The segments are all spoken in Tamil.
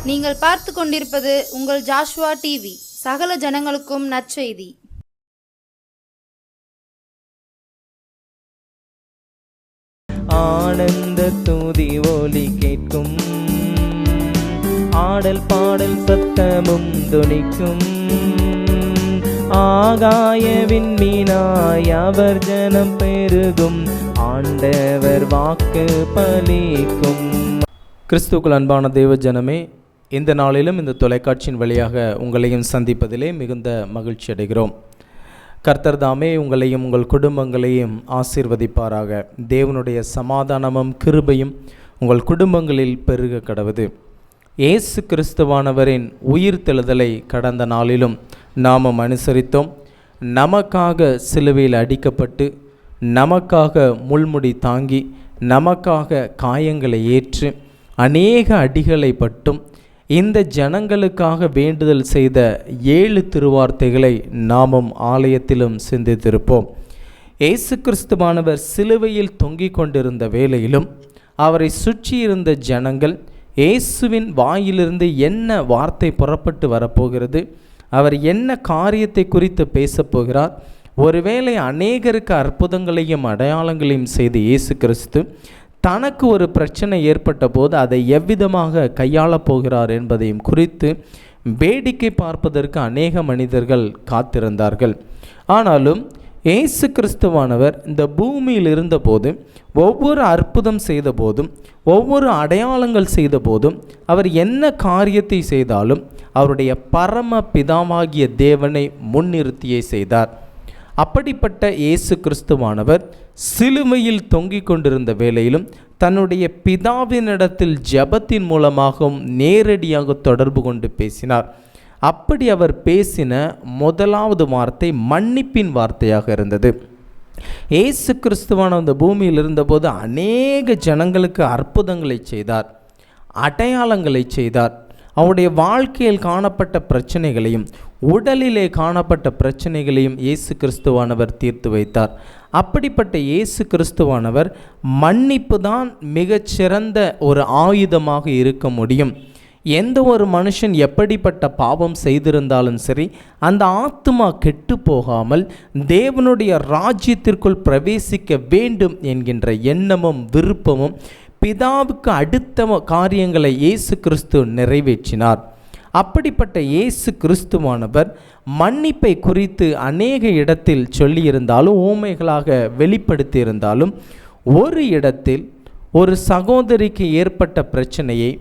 நீங்கள் பார்த்து கொண்டிருப்பது உங்கள் ஜாஷுவா டிவி. சகல ஜனங்களுக்கும் நற்செய்தி. ஆனந்த துதி ஒலி கேட்கும், ஆடல் பாடல் சத்தமும் துணிக்கும். ஆகாய விண்மீனாய் அவர் ஜனம் பெருகும், ஆண்டவர் வாக்கு பலிக்கும். கிறிஸ்துவுக்குள் அன்பான தேவ ஜனமே, இந்த நாளிலும் இந்த தொலைக்காட்சியின் வழியாக உங்களையும் சந்திப்பதிலே மிகுந்த மகிழ்ச்சி அடைகிறோம். கர்த்தர் தாமே உங்களையும் உங்கள் குடும்பங்களையும் ஆசீர்வதிப்பாராக. தேவனுடைய சமாதானமும் கிருபையும் உங்கள் குடும்பங்களில் பெருக கடவுது. இயேசு கிறிஸ்துவானவரின் உயிர் தெழுதலை கடந்த நாளிலும் நாம் அனுசரித்தோம். நமக்காக சிலுவையில் அடிக்கப்பட்டு, நமக்காக முள்முடி தாங்கி, நமக்காக காயங்களை ஏற்று, அநேக அடிகளை பட்டும் இந்த ஜனங்களுக்காக வேண்டுதல் செய்த 7 திருவார்த்தைகளை நாமும் ஆலயத்திலும் சிந்தித்திருப்போம். இயேசு கிறிஸ்துவானவர் சிலுவையில் தொங்கிக் கொண்டிருந்த வேளையிலும் அவரை சுற்றியிருந்த ஜனங்கள் இயேசுவின் வாயிலிருந்து என்ன வார்த்தை புறப்பட்டு வரப்போகிறது, அவர் என்ன காரியத்தை குறித்து பேசப்போகிறார், ஒருவேளை அநேகருக்கு அற்புதங்களையும் அடையாளங்களையும் செய்த இயேசு கிறிஸ்து தனக்கு ஒரு பிரச்சனை ஏற்பட்ட போது அதை எவ்விதமாக கையாளப் போகிறார் என்பதையும் குறித்து வேடிக்கை பார்ப்பதற்கு அநேக மனிதர்கள் காத்திருந்தார்கள். ஆனாலும் இயேசு கிறிஸ்துவானவர் இந்த பூமியில் இருந்தபோது ஒவ்வொரு அற்புதம் செய்த போதும், ஒவ்வொரு அடையாளங்கள் செய்த போதும், அவர் என்ன காரியத்தை செய்தாலும் அவருடைய பரம பிதாவாகிய தேவனை முன்னிறுத்தியே செய்தார். அப்படிப்பட்ட இயேசு கிறிஸ்துவானவர் சிலுவையில் தொங்கிக் கொண்டிருந்த வேளையிலும் தன்னுடைய பிதாவினிடத்தில் ஜெபத்தின் மூலமாகவும் நேரடியாக தொடர்பு கொண்டு பேசினார். அப்படி அவர் பேசின முதலாவது வார்த்தை மன்னிப்பின் வார்த்தையாக இருந்தது. இயேசு கிறிஸ்துவான அந்த பூமியில் இருந்தபோது அநேக ஜனங்களுக்கு அற்புதங்களை செய்தார், அடையாளங்களை செய்தார். அவருடைய வாழ்க்கையில் காணப்பட்ட பிரச்சனைகளையும் உடலிலே காணப்பட்ட பிரச்சனைகளையும் இயேசு கிறிஸ்துவானவர் தீர்த்து வைத்தார். அப்படிப்பட்ட இயேசு கிறிஸ்துவானவர் மன்னிப்பு தான் மிகச்சிறந்த ஒரு ஆயுதமாக இருக்க முடியும். எந்த ஒரு மனுஷன் எப்படிப்பட்ட பாவம் செய்திருந்தாலும் சரி, அந்த ஆத்துமா கெட்டு போகாமல் தேவனுடைய ராஜ்யத்திற்குள் பிரவேசிக்க வேண்டும் என்கின்ற எண்ணமும் விருப்பமும் பிதாவுக்கு அடுத்த காரியங்களை இயேசு கிறிஸ்து நிறைவேற்றினார். அப்படிப்பட்ட இயேசு கிறிஸ்துவானவர் மன்னிப்பை குறித்து அநேக இடத்தில் சொல்லியிருந்தாலும், ஊமைகளாக வெளிப்படுத்தியிருந்தாலும், ஒரு இடத்தில் ஒரு சகோதரிக்கு ஏற்பட்ட பிரச்சனையை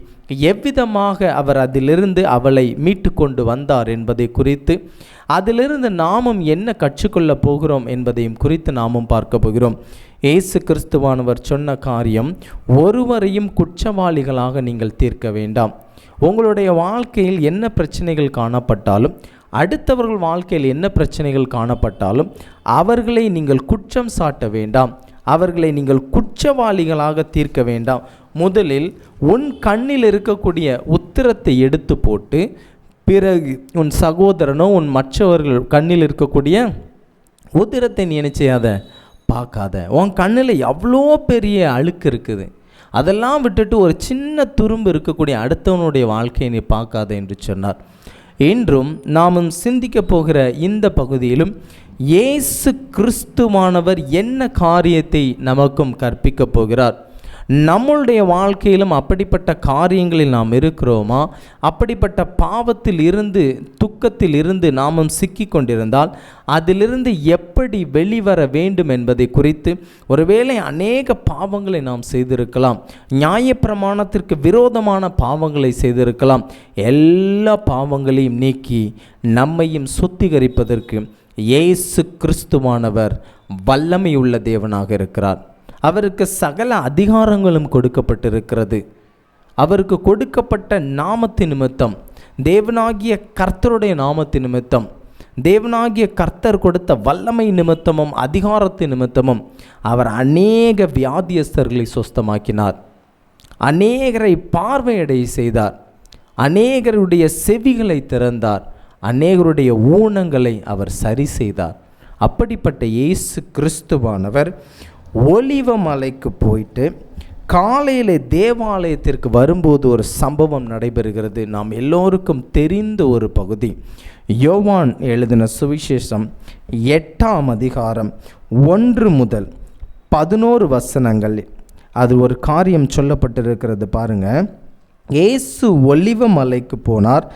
எவ்விதமாக அவர் அதிலிருந்து அவளை மீட்டு கொண்டு வந்தார் என்பதை குறித்து, அதிலிருந்து நாமும் என்ன கற்றுக்கொள்ளப் போகிறோம் என்பதையும் குறித்து நாமும் பார்க்க போகிறோம். இயேசு கிறிஸ்துவானவர் சொன்ன காரியம், ஒருவரையும் குற்றவாளிகளாக நீங்கள் தீர்க்க வேண்டாம். உங்களுடைய வாழ்க்கையில் என்ன பிரச்சனைகள் காணப்பட்டாலும், அடுத்தவர்கள் வாழ்க்கையில் என்ன பிரச்சனைகள் காணப்பட்டாலும் அவர்களை நீங்கள் குற்றம் சாட்ட வேண்டாம், அவர்களை நீங்கள் குற்றவாளிகளாக தீர்க்க வேண்டாம். முதலில் உன் கண்ணில் இருக்கக்கூடிய உத்திரத்தை எடுத்து போட்டு, பிறகு உன் சகோதரனோ உன் மற்றவர்கள் கண்ணில் இருக்கக்கூடிய உத்திரத்தை நீ என்ன செய்யாத, பார்க்காத. உன் கண்ணில் எவ்வளோ பெரிய அழுக்கு இருக்குது, அதெல்லாம் விட்டுட்டு ஒரு சின்ன துரும்பு இருக்கக்கூடிய அடுத்தவனுடைய வாழ்க்கையை நீ பார்க்காத என்று சொன்னார். இன்றும் நாமும் சிந்திக்க போகிற இந்த பகுதியிலும் இயேசு கிறிஸ்துவானவர் என்ன காரியத்தை நமக்கும் கற்பிக்கப் போகிறார், நம்மளுடைய வாழ்க்கையிலும் அப்படிப்பட்ட காரியங்களில் நாம் இருக்கிறோமா, அப்படிப்பட்ட பாவத்தில் இருந்து துக்கத்தில் இருந்து நாமும் சிக்கி கொண்டிருந்தால் அதிலிருந்து எப்படி வெளிவர வேண்டும் என்பதை குறித்து, ஒருவேளை அநேக பாவங்களை நாம் செய்திருக்கலாம், நியாயப்பிரமாணத்திற்கு விரோதமான பாவங்களை செய்திருக்கலாம். எல்லா பாவங்களையும் நீக்கி நம்மையும் சுத்திகரிப்பதற்கு இயேசு கிறிஸ்துவானவர் வல்லமையுள்ள தேவனாக இருக்கிறார். அவருக்கு சகல அதிகாரங்களும் கொடுக்கப்பட்டிருக்கிறது. அவருக்கு கொடுக்கப்பட்ட நாமத்தின் நிமித்தம், தேவனாகிய கர்த்தருடைய நாமத்தின் நிமித்தம், தேவனாகிய கர்த்தர் கொடுத்த வல்லமை நிமித்தமும் அதிகாரத்தின் நிமித்தமும் அவர் அநேக வியாதியஸ்தர்களை சுஸ்தமாக்கினார், அநேகரை பார்வையடை செய்தார், அநேகருடைய செவிகளை திறந்தார், அநேகருடைய ஊனங்களை அவர் சரி செய்தார். அப்படிப்பட்ட இயேசு கிறிஸ்துவானவர் ஒலிவ மலைக்கு போயிட்டு காலையில் தேவாலயத்திற்கு வரும்போது ஒரு சம்பவம் நடைபெறுகிறது. நாம் எல்லோருக்கும் தெரிந்த ஒரு பகுதி. யோவான் எழுதின சுவிசேஷம் 8ஆம் அதிகாரம் 1 முதல் 11 வசனங்கள். அது ஒரு காரியம் சொல்லப்பட்டிருக்கிறது பாருங்க. இயேசு ஒலிவ மலைக்கு போனார்.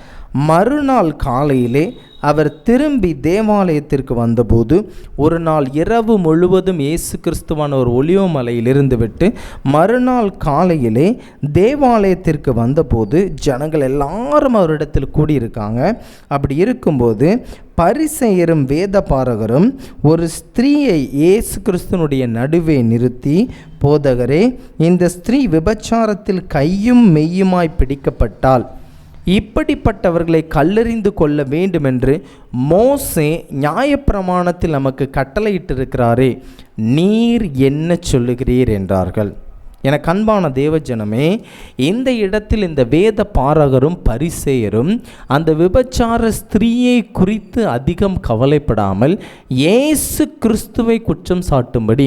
மறுநாள் காலையிலே அவர் திரும்பி தேவாலயத்திற்கு வந்தபோது, ஒரு நாள் இரவு முழுவதும் இயேசு கிறிஸ்துவானவர் ஒலிவ மலையில் இருந்து விட்டு மறுநாள் காலையிலே தேவாலயத்திற்கு வந்தபோது ஜனங்கள் எல்லாரும் அவரிடத்தில் கூடியிருக்காங்க. அப்படி இருக்கும்போது பரிசேயரும் வேதபாரகரும் ஒரு ஸ்திரீயை இயேசு கிறிஸ்துனுடைய நடுவே நிறுத்தி, போதகரே, இந்த ஸ்திரீ விபச்சாரத்தில் கையும் மெய்யுமாய் பிடிக்கப்பட்டால் இப்படிப்பட்டவர்களை கல்லெறிந்து கொள்ள வேண்டுமென்று மோசே நியாயப்பிரமாணத்தில் நமக்கு கட்டளையிட்டிருக்கிறாரே, நீர் என்ன சொல்லுகிறீர் என்றார்கள். எனக்கு அன்பான தேவஜனமே, இந்த இடத்தில் இந்த வேத பாரகரும் பரிசேயரும் அந்த விபச்சார ஸ்திரீயை குறித்து அதிகம் கவலைப்படாமல் இயேசு கிறிஸ்துவை குற்றம் சாட்டும்படி,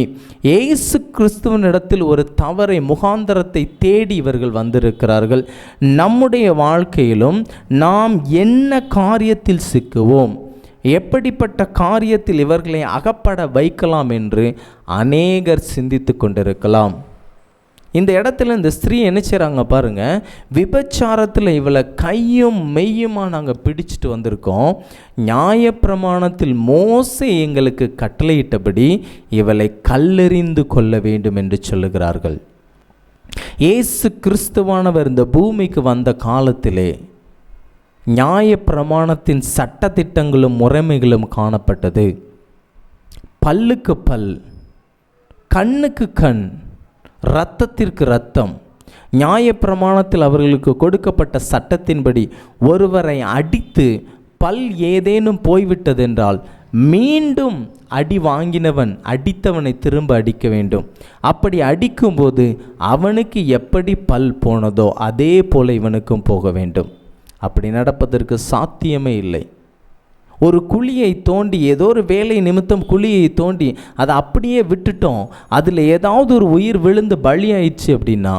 இயேசு கிறிஸ்துவனிடத்தில் ஒரு தவறை முகாந்தரத்தை தேடி இவர்கள் வந்திருக்கிறார்கள். நம்முடைய வாழ்க்கையிலும் நாம் என்ன காரியத்தில் சிக்குவோம், எப்படிப்பட்ட காரியத்தில் இவர்களை அகப்பட வைக்கலாம் என்று அநேகர் சிந்தித்து கொண்டிருக்கலாம். இந்த இடத்துல இந்த ஸ்திரீ என்ன செய்கிறாங்க பாருங்கள். விபச்சாரத்தில் இவளை கையும் மெய்யுமா நாங்கள் பிடிச்சிட்டு வந்திருக்கோம். நியாயப்பிரமாணத்தில் மோசே எங்களுக்கு கட்டளையிட்டபடி இவளை கல்லெறிந்து கொள்ள வேண்டும் என்று சொல்லுகிறார்கள். இயேசு கிறிஸ்துவானவர் இந்த பூமிக்கு வந்த காலத்திலே நியாயப்பிரமாணத்தின் சட்டதிட்டங்களும் முறைமைகளும் காணப்பட்டது. பல்லுக்கு பல், கண்ணுக்கு கண், இரத்தத்திற்கு இரத்தம். நியாயப்பிரமாணத்தில் அவர்களுக்கு கொடுக்கப்பட்ட சட்டத்தின்படி ஒருவரை அடித்து பல் ஏதேனும் போய்விட்டதென்றால் மீண்டும் அடி வாங்கினவன் அடித்தவனை திரும்ப அடிக்க வேண்டும். அப்படி அடிக்கும்போது அவனுக்கு எப்படி பல் போனதோ அதே போல இவனுக்கும் போக வேண்டும். அப்படி நடப்பதற்கு சாத்தியமே இல்லை. ஒரு குழியை தோண்டி, ஏதோ ஒரு வேலை நிமித்தம் குழியை தோண்டி அதை அப்படியே விட்டுட்டோம், அதில் ஏதாவது ஒரு உயிர் விழுந்து பலியாயிடுச்சு அப்படின்னா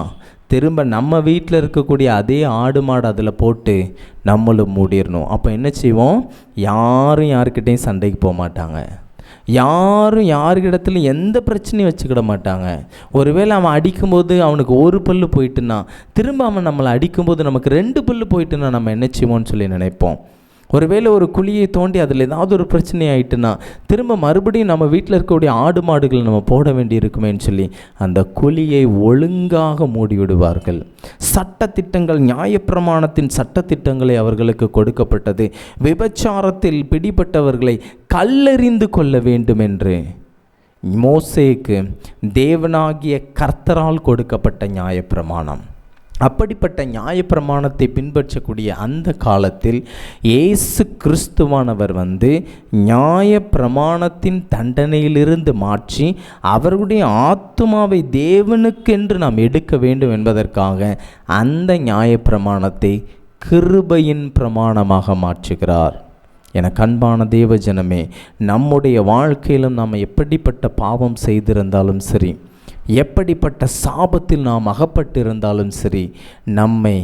திரும்ப நம்ம வீட்டில் இருக்கக்கூடிய அதே ஆடு மாடு அதில் போட்டு நம்மளும் மூடிடணும். அப்போ என்ன செய்வோம்? யாரும் யாருக்கிட்டையும் சண்டைக்கு போக மாட்டாங்க, யாரும் யாருக்கிடத்துலையும் எந்த பிரச்சனையும் வச்சுக்கிட மாட்டாங்க. ஒருவேளை அவன் அடிக்கும்போது அவனுக்கு ஒரு பல்லு போயிட்டுன்னா திரும்ப அவன் நம்மளை அடிக்கும்போது நமக்கு 2 பல்லு போயிட்டுன்னா நம்ம என்ன செய்வோம்னு சொல்லி நினைப்போம். ஒருவேளை ஒரு குழியை தோண்டி அதில் ஏதாவது ஒரு பிரச்சனை ஆகிட்டுன்னா திரும்ப மறுபடியும் நம்ம வீட்டில் இருக்கக்கூடிய ஆடு மாடுகளை நம்ம போட வேண்டி இருக்குமேன்னு சொல்லி அந்த குழியை ஒழுங்காக மூடிவிடுவார்கள். சட்டத்திட்டங்கள், நியாயப்பிரமாணத்தின் சட்டத்திட்டங்களை அவர்களுக்கு கொடுக்கப்பட்டது. விபச்சாரத்தில் பிடிபட்டவர்களை கல்லெறிந்து கொள்ள வேண்டும் என்று மோசேக்கு தேவனாகிய கர்த்தரால் கொடுக்கப்பட்ட நியாயப்பிரமாணம். அப்படிப்பட்ட நியாயப்பிரமாணத்தை பின்பற்றக்கூடிய அந்த காலத்தில் இயேசு கிறிஸ்துவானவர் நியாயப்பிரமாணத்தின் தண்டனையிலிருந்து மாற்றி அவர்களுடைய ஆத்துமாவை தேவனுக்கென்று நாம் எடுக்க வேண்டும் என்பதற்காக அந்த நியாயப்பிரமாணத்தை கிருபையின் பிரமாணமாக மாற்றுகிறார். எனக்கு அன்பான தேவஜனமே, நம்முடைய வாழ்க்கையிலும் நாம் எப்படிப்பட்ட பாவம் செய்திருந்தாலும் சரி, எப்படிப்பட்ட சாபத்தில் நாம் அகப்பட்டிருந்தாலும் சரி, நம்மை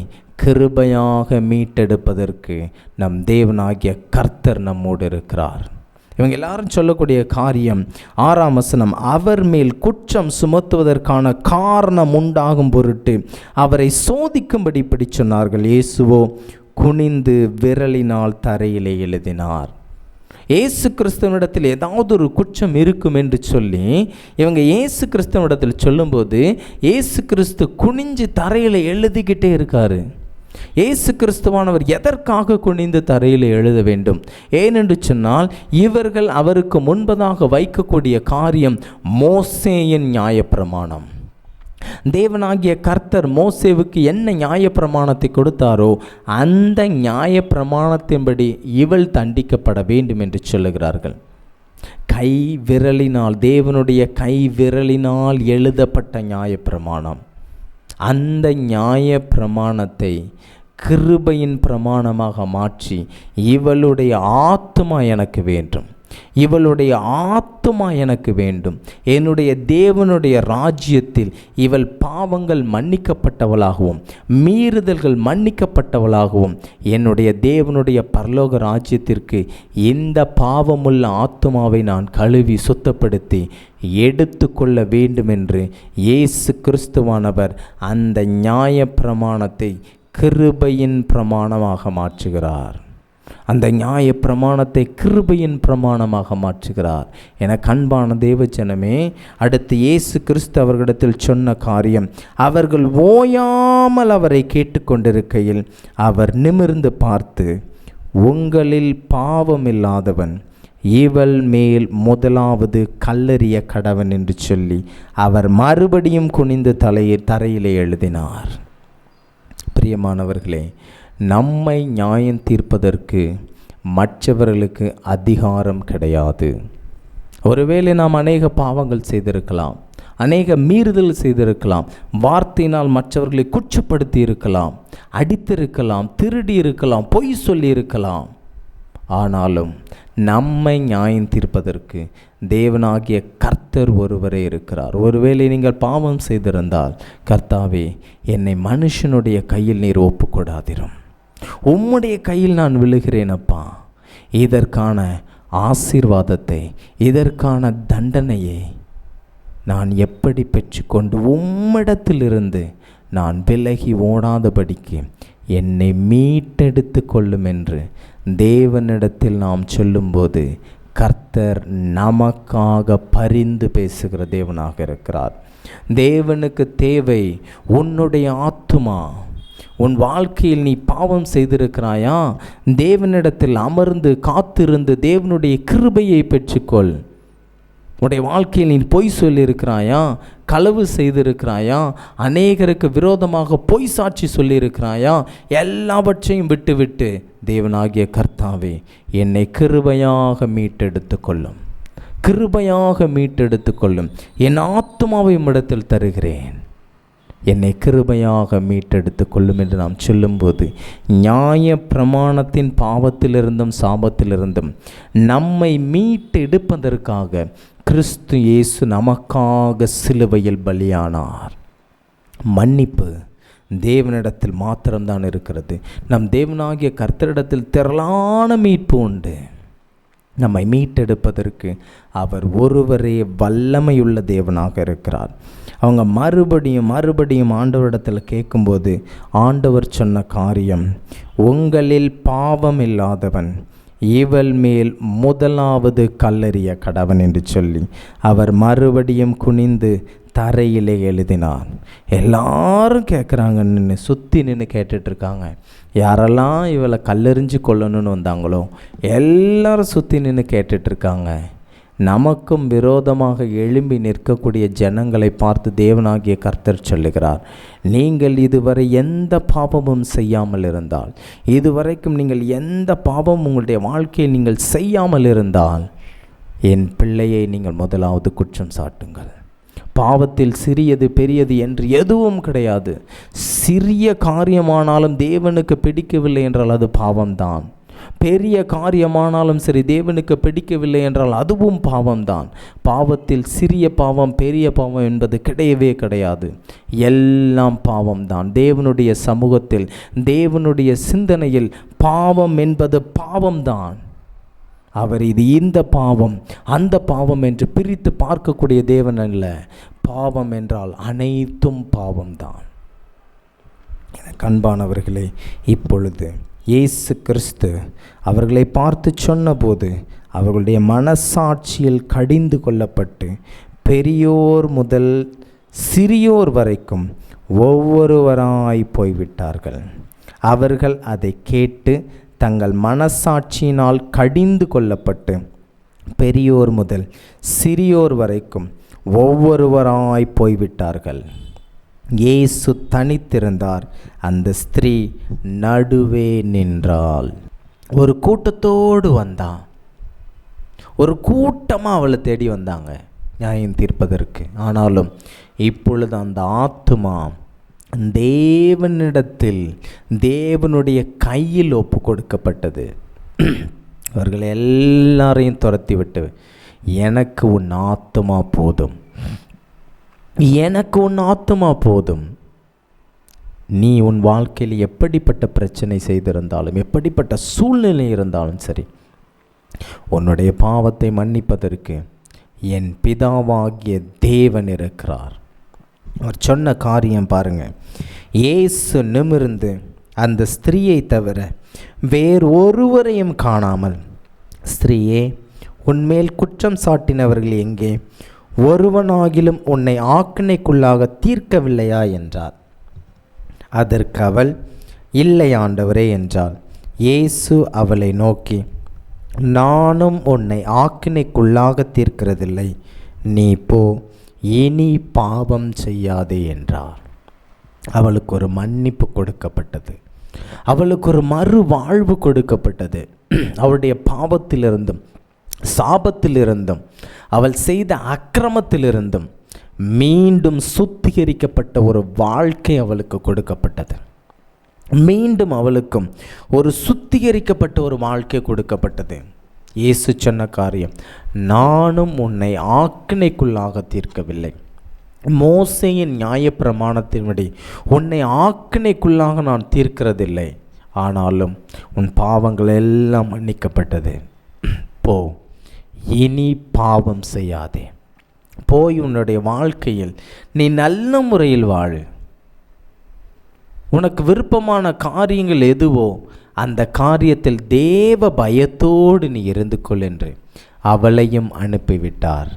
கிருபையாக மீட்டெடுப்பதற்கு நம் தேவனாகிய கர்த்தர் நம்மோடு இருக்கிறார். இவங்க எல்லாரும் சொல்லக்கூடிய காரியம் 6ஆம் வசனம், அவர் மேல் குற்றம் சுமத்துவதற்கான காரணம் உண்டாகும் பொருட்டு அவரை சோதிக்கும்படி இப்படி சொன்னார்கள். இயேசுவோ குனிந்து விரலினால் தரையிலே எழுதினார். இயேசு கிறிஸ்துவனிடத்தில் ஏதாவது ஒரு குற்றம் இருக்கும் என்று சொல்லி இவங்க இயேசு கிறிஸ்துவனிடத்தில் சொல்லும்போது இயேசு கிறிஸ்து குனிஞ்சு தரையில் எழுதிக்கிட்டே இருக்காரு. இயேசு கிறிஸ்துவானவர் எதற்காக குனிந்து தரையில் எழுத வேண்டும்? ஏனென்று சொன்னால் இவர்கள் அவருக்கு முன்பதாக வைக்கக்கூடிய காரியம் மோசேயின் நியாயப்பிரமாணம். தேவனாகிய கர்த்தர் மோசேவுக்கு என்ன நியாயப்பிரமாணத்தை கொடுத்தாரோ அந்த நியாயப்பிரமாணத்தின்படி இவள் தண்டிக்கப்பட வேண்டும் என்று சொல்லுகிறார்கள். கை விரலினால், தேவனுடைய கை விரலினால் எழுதப்பட்ட நியாயப்பிரமாணம், அந்த நியாயப்பிரமாணத்தை கிருபையின் பிரமாணமாக மாற்றி இவளுடைய ஆத்துமா எனக்கு வேண்டும், இவளுடைய ஆத்துமா எனக்கு வேண்டும். என்னுடைய தேவனுடைய ராஜ்யத்தில் இவள் பாவங்கள் மன்னிக்கப்பட்டவளாகவும் மீறுதல்கள் மன்னிக்கப்பட்டவளாகவும் என்னுடைய தேவனுடைய பரலோக ராஜ்யத்திற்கு இந்த பாவமுள்ள ஆத்துமாவை நான் கழுவி சுத்தப்படுத்தி எடுத்து கொள்ள வேண்டும் என்று இயேசு கிறிஸ்துவானவர் அந்த நியாயப்பிரமாணத்தை கிருபையின் பிரமாணமாக மாற்றுகிறார். அந்த நியாய பிரமாணத்தை கிருபையின் பிரமாணமாக மாற்றுகிறார். என அன்பான தேவஜனமே, அடுத்து இயேசு கிறிஸ்து அவர்களிடத்தில் சொன்ன காரியம், அவர்கள் ஓயாமல் அவரை கேட்டுக்கொண்டிருக்கையில் அவர் நிமிர்ந்து பார்த்து, உங்களில் பாவமில்லாதவன் இவள் மேல் முதலாவது கல்லெறிய கடவன் என்று சொல்லி அவர் மறுபடியும் குனிந்து தரையிலே எழுதினார். பிரியமானவர்களே, நம்மை நியாயம் தீர்ப்பதற்கு மற்றவர்களுக்கு அதிகாரம் கிடையாது. ஒருவேளை நாம் அநேக பாவங்கள் செய்திருக்கலாம், அநேக மீறுதல் செய்திருக்கலாம், வார்த்தையினால் மற்றவர்களை குற்றப்படுத்தி இருக்கலாம், அடித்திருக்கலாம், திருடி இருக்கலாம், பொய் சொல்லி இருக்கலாம். ஆனாலும் நம்மை நியாயம் தீர்ப்பதற்கு தேவனாகிய கர்த்தர் ஒருவரே இருக்கிறார். ஒருவேளை நீங்கள் பாவம் செய்திருந்தால், கர்த்தாவே, என்னை மனுஷனுடைய கையில் நீர் ஒப்புக்கொடாதிரும், உம்முடைய கையில் நான் விழுகிறேனப்பா. இதற்கான ஆசீர்வாதத்தை, இதற்கான தண்டனையை நான் எப்படி பெற்றுக்கொண்டு உம்மிடத்திலிருந்து நான் விலகி ஓடாதபடிக்கு என்னை மீட்டெடுத்து கொள்ளும் என்று தேவனிடத்தில் நாம் சொல்லும்போது கர்த்தர் நமக்காக பரிந்து பேசுகிற தேவனாக இருக்கிறார். தேவனுக்கு தேவை உன்னுடைய ஆத்துமா. உன் வாழ்க்கையில் நீ பாவம் செய்திருக்கிறாயா? தேவனிடத்தில் அமர்ந்து காத்திருந்து தேவனுடைய கிருபையை பெற்றுக்கொள். உன்னுடைய வாழ்க்கையில் நீ பொய் சொல்லியிருக்கிறாயா? களவு செய்திருக்கிறாயா? அநேகருக்கு விரோதமாக பொய் சாட்சி சொல்லியிருக்கிறாயா? எல்லாவற்றையும் விட்டுவிட்டு தேவனாகிய கர்த்தாவே, என்னை கிருபையாக மீட்டெடுத்து கொள்ளும், கிருபையாக மீட்டெடுத்து கொள்ளும், என் ஆத்துமாவை உம்மிடத்தில் தருகிறேன், என்னை கிருபையாக மீட்டெடுத்து கொள்ளும் என்று நாம் சொல்லும்போது நியாய பிரமாணத்தின் பாவத்திலிருந்தும் சாபத்திலிருந்தும் நம்மை மீட்டெடுப்பதற்காக கிறிஸ்து இயேசு நமக்காக சிலுவையில் பலியானார். மன்னிப்பு தேவனிடத்தில் மாத்திரம்தான் இருக்கிறது. நம் தேவனாகிய கர்த்தரிடத்தில் திரளான மீட்பு உண்டு. நம்மை மீட்டெடுப்பதற்கு அவர் ஒருவரே வல்லமையுள்ள தேவனாக இருக்கிறார். அவங்க மறுபடியும் ஆண்டவரிடத்தில் கேட்கும்போது ஆண்டவர் சொன்ன காரியம், உங்களில் பாவம் இல்லாதவன் இவள் மேல் முதலாவது கல்லெறிய கடவன் என்று சொல்லி அவர் மறுபடியும் குனிந்து தரையிலே எழுதினார். எல்லாரும் கேட்குறாங்க, சுற்றி நின்று கேட்டுட்ருக்காங்க. யாரெல்லாம் இவளை கல்லெறிஞ்சு கொல்லணும்னு வந்தாங்களோ எல்லாரும் சுற்றி நின்று கேட்டுட்ருக்காங்க. நமக்கும் விரோதமாக எழும்பி நிற்கக்கூடிய ஜனங்களை பார்த்து தேவனாகிய கர்த்தர் சொல்லுகிறார், நீங்கள் இதுவரை எந்த பாவமும் செய்யாமல் இருந்தால், இதுவரைக்கும் நீங்கள் எந்த பாவமும் உங்களுடைய வாழ்க்கையை நீங்கள் செய்யாமல் இருந்தால், என் பிள்ளையை நீங்கள் முதலாவது குற்றம் சாட்டுங்கள். பாவத்தில் சிறியது பெரியது என்று எதுவும் கிடையாது. சிறிய காரியமானாலும் தேவனுக்கு பிடிக்கவில்லை என்றால் அது பாவம்தான். பெரிய காரியமானாலும் சரி, தேவனுக்கு பிடிக்கவில்லை என்றால் அதுவும் பாவம்தான். பாவத்தில் சிறிய பாவம் பெரிய பாவம் என்பது கிடையவே கிடையாது. எல்லாம் பாவம்தான். தேவனுடைய சமூகத்தில், தேவனுடைய சிந்தனையில் பாவம் என்பது பாவம்தான். அவர் இது இந்த பாவம் அந்த பாவம் என்று பிரித்து பார்க்கக்கூடிய தேவன் அல்ல. பாவம் என்றால் அனைத்தும் பாவம்தான். எனக்கு அன்பானவர்களே, இப்பொழுது இயேசு கிறிஸ்து அவர்களை பார்த்து சொன்னபோது அவர்களுடைய மனசாட்சியில் கடிந்து கொள்ளப்பட்டு பெரியோர் முதல் சிறியோர் வரைக்கும் ஒவ்வொருவராய் போய்விட்டார்கள். அவர்கள் அதை கேட்டு தங்கள் மனசாட்சியினால் கடிந்து கொள்ளப்பட்டு பெரியோர் முதல் சிறியோர் வரைக்கும் ஒவ்வொருவராய் போய்விட்டார்கள். இயேசு தனித்திருந்தார். அந்த ஸ்திரீ நடுவே நின்றாள். ஒரு கூட்டத்தோடு வந்தான். ஒரு கூட்டமாக அவளை தேடி வந்தாங்க நியாயம் தீர்ப்பதற்கு. ஆனாலும் இப்பொழுது அந்த ஆத்துமா தேவனிடத்தில், தேவனுடைய கையில் ஒப்பு கொடுக்கப்பட்டது. இவர்கள் எல்லாரையும் துரத்தி விட்டு எனக்கு உன் ஆத்துமா போதும், எனக்கு உன் ஆத்துமா போதும். நீ உன் வாழ்க்கையில் எப்படிப்பட்ட பிரச்சனை செய்திருந்தாலும், எப்படிப்பட்ட சூழ்நிலை இருந்தாலும் சரி, உன்னுடைய பாவத்தை மன்னிப்பதற்கு என் பிதாவாகிய தேவன் இருக்கிறார். அவர் சொன்ன காரியம் பாருங்கள். இயேசு நிமிர்ந்து அந்த ஸ்திரீயை தவிர வேறொருவரையும் காணாமல், ஸ்திரீயே, உன்மேல் குற்றம் சாட்டினவர்கள் எங்கே? ஒருவனாகிலும் உன்னை ஆக்கினைக்குள்ளாக தீர்க்கவில்லையா என்றார். அதற்கு அவள், இல்லை ஆண்டவரே என்றாள். இயேசு அவளை நோக்கி, நானும் உன்னை ஆக்கினைக்குள்ளாக தீர்க்கிறதில்லை, நீ போ, இனி பாவம் செய்யாதே என்றார். அவளுக்கு ஒரு மன்னிப்பு கொடுக்கப்பட்டது, அவளுக்கு ஒரு மறு வாழ்வு கொடுக்கப்பட்டது. அவளுடைய பாவத்திலிருந்தும் சாபத்திலிருந்தும் அவள் செய்த அக்கிரமத்திலிருந்தும் மீண்டும் சுத்திகரிக்கப்பட்ட ஒரு வாழ்க்கை அவளுக்கு கொடுக்கப்பட்டது. மீண்டும் அவளுக்கும் ஒரு சுத்திகரிக்கப்பட்ட ஒரு வாழ்க்கை கொடுக்கப்பட்டது. இயேசு சொன்ன காரியம், நானும் உன்னை ஆக்கினைக்குள்ளாக தீர்க்கவில்லை. மோசேயின் நியாயப்பிரமாணத்தின்படி உன்னை ஆக்கினைக்குள்ளாக நான் தீர்க்கிறதில்லை, ஆனாலும் உன் பாவங்கள் எல்லாம் மன்னிக்கப்பட்டது. போ, இனி பாவம் செய்யாதே. போய் உன்னுடைய வாழ்க்கையில் நீ நல்ல முறையில் வாழு. உனக்கு விருப்பமான காரியங்கள் எதுவோ அந்த காரியத்தில் தேவ பயத்தோடு நீ இருந்து கொள் என்று அவளையும் அனுப்பிவிட்டார்.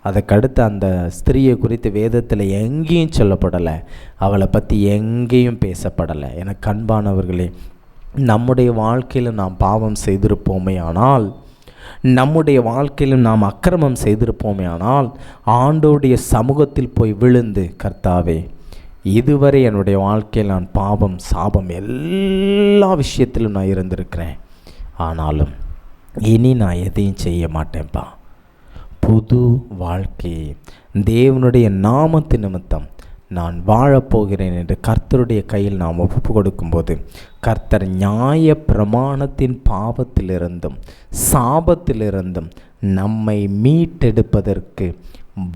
அதுக்கடுத்து அந்த ஸ்திரீயை குறித்து வேதத்தில் எங்கேயும் சொல்லப்படலை, அவளை பற்றி எங்கேயும் பேசப்படலை. எனக்கு அன்பானவர்களே, நம்முடைய வாழ்க்கையில் நாம் பாவம் செய்திருப்போமே ஆனால், நம்முடைய வாழ்க்கையிலும் நாம் அக்கிரமம் செய்திருப்போமே ஆனால், ஆண்டோடைய சமூகத்தில் போய் விழுந்து, கர்த்தாவே, இதுவரை என்னுடைய வாழ்க்கையில் நான் பாவம் சாபம் எல்லா விஷயத்திலும் நான் இருந்திருக்கிறேன், ஆனாலும் இனி நான் எதையும் செய்ய மாட்டேன்ப்பா. புது வாழ்க்கையை தேவனுடைய நாமத்து நிமித்தம் நான் வாழப்போகிறேன் என்று கர்த்தருடைய கையில் நாம் ஒப்பு கொடுக்கும்போது, கர்த்தர் நியாய பிரமாணத்தின் பாவத்திலிருந்தும் சாபத்திலிருந்தும் நம்மை மீட்டெடுப்பதற்கு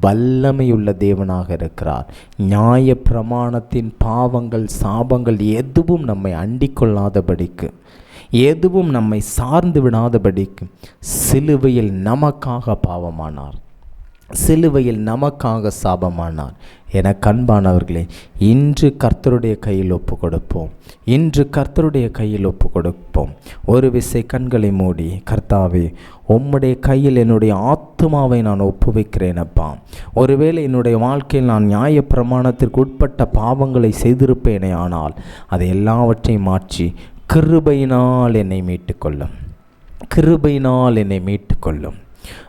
வல்லமையுள்ள தேவனாக இருக்கிறார். நியாய பிரமாணத்தின் பாவங்கள் சாபங்கள் எதுவும் நம்மை அண்டிக்கொள்ளாதபடிக்கு, எதுவும் நம்மை சார்ந்து விடாதபடிக்கு சிலுவையில் நமக்காக பாவமானார், சிலுவையில் நமக்காக சாபமானார். என கண்பானவர்களே, இன்று கர்த்தருடைய கையில் ஒப்பு கொடுப்போம், இன்று கர்த்தருடைய கையில் ஒப்பு கொடுப்போம். ஒரு விசை கண்களை மூடி, கர்த்தாவே, உம்முடைய கையில் என்னுடைய ஆத்துமாவை நான் ஒப்புவிக்கிறேனப்பா. ஒருவேளை என்னுடைய வாழ்க்கையில் நான் நியாய பிரமாணத்திற்கு உட்பட்ட பாவங்களை செய்திருப்பேனே, ஆனால் அதை எல்லாவற்றையும் மாற்றி கிருபையினால் என்னை மீட்டுக்கொள்ளும், கிருபையினால் என்னை மீட்டுக்கொள்ளும்.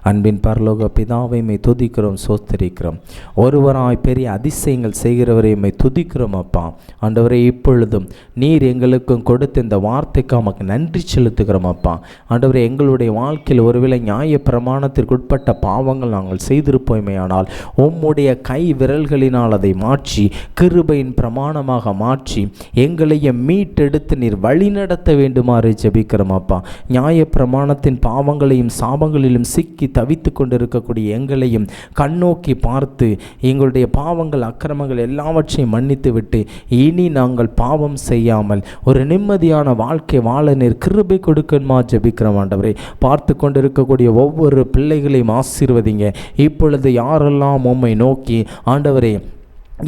அன்பின் பரலோக பிதாவை மை துதிக்கிறோம், சோஸ்தரிக்கிறோம். ஒருவராய் பெரிய அதிசயங்கள் செய்கிறவரை மை துதிக்கிறோம் அப்பா. ஆண்டவரே, இப்பொழுதும் நீர் எங்களுக்கும் கொடுத்த இந்த வார்த்தைக்கு நமக்கு நன்றி செலுத்துகிறோம் அப்பா. ஆண்டவரே, எங்களுடைய வாழ்க்கையில் ஒருவேளை நியாய பிரமாணத்திற்கு உட்பட்ட பாவங்கள் நாங்கள் செய்திருப்போமே, ஆனால் உம்முடைய கை விரல்களினால் அதை மாற்றி கிருபையின் பிரமாணமாக மாற்றி எங்களையும் மீட்டெடுத்து நீர் வழிநடத்த வேண்டுமாறு ஜெபிக்கிறோம் அப்பா. நியாய பிரமாணத்தின் பாவங்களையும் சாபங்களிலும் சிக்கி தவித்து கொண்டிருக்கக்கூடிய எங்களையும் கண்ணோக்கி பார்த்து எங்களுடைய பாவங்கள் அக்கிரமங்கள் எல்லாவற்றையும் மன்னித்து விட்டு இனி நாங்கள் பாவம் செய்யாமல் ஒரு நிம்மதியான வாழ்க்கை வாழ நீர் கிருபை கொடுக்கணுமா ஜெபிக்கிறோம் ஆண்டவரே. பார்த்து கொண்டிருக்கக்கூடிய ஒவ்வொரு பிள்ளைகளையும் ஆசீர்வதிங்க. இப்பொழுது யாரெல்லாம் உம்மை நோக்கி, ஆண்டவரே,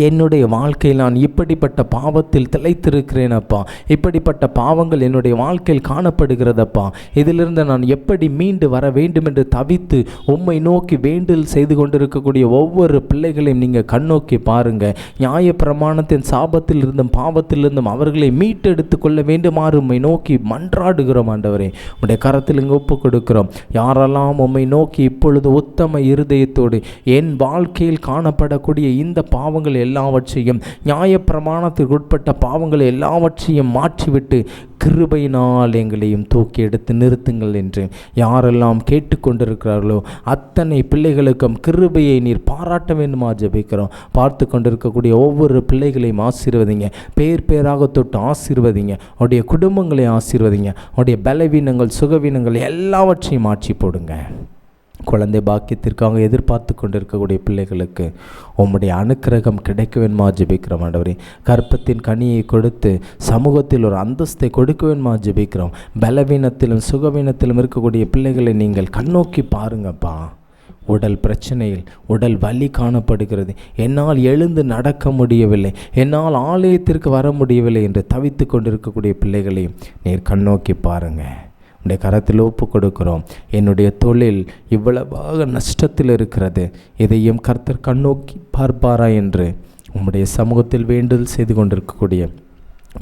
என்னுடைய வாழ்க்கையில் நான் இப்படிப்பட்ட பாவத்தில் திளைத்திருக்கிறேன் அப்பா, இப்படிப்பட்ட பாவங்கள் என்னுடைய வாழ்க்கையில் காணப்படுகிறதப்பா, இதிலிருந்து நான் எப்படி மீண்டு வர வேண்டும் என்று தவித்து உம்மை நோக்கி வேண்டல் செய்து கொண்டிருக்கக்கூடிய ஒவ்வொரு பிள்ளைகளையும் நீங்கள் கண்ணோக்கி பாருங்கள். நியாய பிரமாணத்தின் சாபத்தில் இருந்தும் பாவத்திலிருந்தும் அவர்களை மீட்டெடுத்து கொள்ள வேண்டுமாறு உம்மை நோக்கி மன்றாடுகிறோம் ஆண்டவரே. உடைய கரத்தில் இங்கே ஒப்பு கொடுக்கிறோம். யாரெல்லாம் உம்மை நோக்கி இப்பொழுது உத்தம இருதயத்தோடு என் வாழ்க்கையில் காணப்படக்கூடிய இந்த பாவங்கள் பாவங்கள் எல்லாவற்றையும், நியாயப்பிரமாணத்திற்கு உட்பட்ட பாவங்கள் எல்லாவற்றையும் மாற்றிவிட்டு கிருபையினால் எங்களையும் தூக்கி எடுத்து நிறுத்துங்கள் என்று யாரெல்லாம் கேட்டுக்கொண்டிருக்கிறார்களோ அத்தனை பிள்ளைகளுக்கும் கிருபையை நீர் பாராட்ட வேண்டுமா ஜெபிக்கிறோம். பார்த்து கொண்டிருக்கக்கூடிய ஒவ்வொரு பிள்ளைகளையும் ஆசீர்வதிங்க, பேர் பேராக தொட்டு ஆசீர்வதிங்க. அவருடைய குடும்பங்களை ஆசீர்வதிங்க. அவருடைய பலவீனங்கள் சுகவீனங்கள் எல்லாவற்றையும் மாற்றி போடுங்க. குழந்தை பாக்கியத்திற்காக எதிர்பார்த்து கொண்டிருக்கக்கூடிய பிள்ளைகளுக்கு உம்முடைய அனுக்கிரகம் கிடைக்க வேண்டுமா ஜெபிக்கிறோம். ஆண்டவரே, கற்பத்தின் கனியை கொடுத்து சமூகத்தில் ஒரு அந்தஸ்தை கொடுக்க வேண்டுமா ஜெபிக்கிறோம். பலவீனத்திலும் சுகவீனத்திலும் இருக்கக்கூடிய பிள்ளைகளை நீங்கள் கண்ணோக்கி பாருங்கப்பா. உடல் பிரச்சனையில் உடல் வலி காணப்படுகிறது, என்னால் எழுந்து நடக்க முடியவில்லை, என்னால் ஆலயத்திற்கு வர முடியவில்லை என்று தவித்து கொண்டிருக்கக்கூடிய பிள்ளைகளையும் நீர் கண்ணோக்கி பாருங்கள். உடைய கரத்தில் ஒப்பு கொடுக்கிறோம். என்னுடைய தொழில் இவ்வளவாக நஷ்டத்தில் இருக்கிறது, இதையும் கர்த்தர் கண்ணோக்கி பார்ப்பாரா என்று உம்முடைய சமூகத்தில் வேண்டுதல் செய்து கொண்டிருக்கக்கூடிய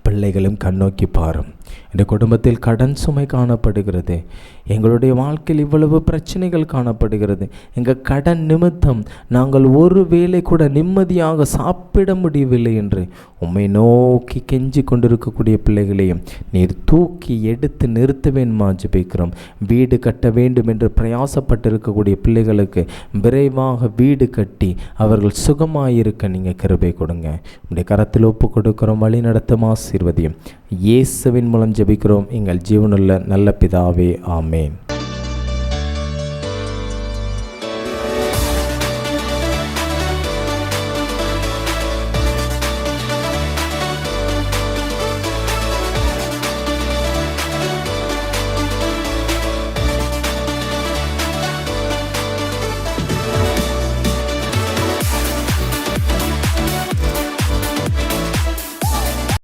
பிள்ளைகளும் கண்ணோக்கி பாரும். இந்த குடும்பத்தில் கடன் சுமை காணப்படுகிறது, எங்களுடைய வாழ்க்கையில் இவ்வளவு பிரச்சனைகள் காணப்படுகிறது, எங்கள் கடன் நிமித்தம் நாங்கள் ஒரு வேளை கூட நிம்மதியாக சாப்பிட முடியவில்லை என்று உம்மை நோக்கி கெஞ்சி கொண்டிருக்கக்கூடிய பிள்ளைகளையும் நீர் தூக்கி எடுத்து நிறுத்த வேண்டுமா ஜெபிக்கிறோம். வீடு கட்ட வேண்டும் என்று பிரயாசப்பட்டிருக்கக்கூடிய பிள்ளைகளுக்கு விரைவாக வீடு கட்டி அவர்கள் சுகமாயிருக்க நீங்கள் கிருபை கொடுங்க. உடைய கரத்தில் ஒப்பு கொடுக்கிறோம். வழி நடத்தும் ஆசீர்வதியும். இயேசுவின் மூலம் ஜெபிக்கிறோம் எங்கள் ஜீவனுள்ள நல்ல பிதாவே, ஆமென்.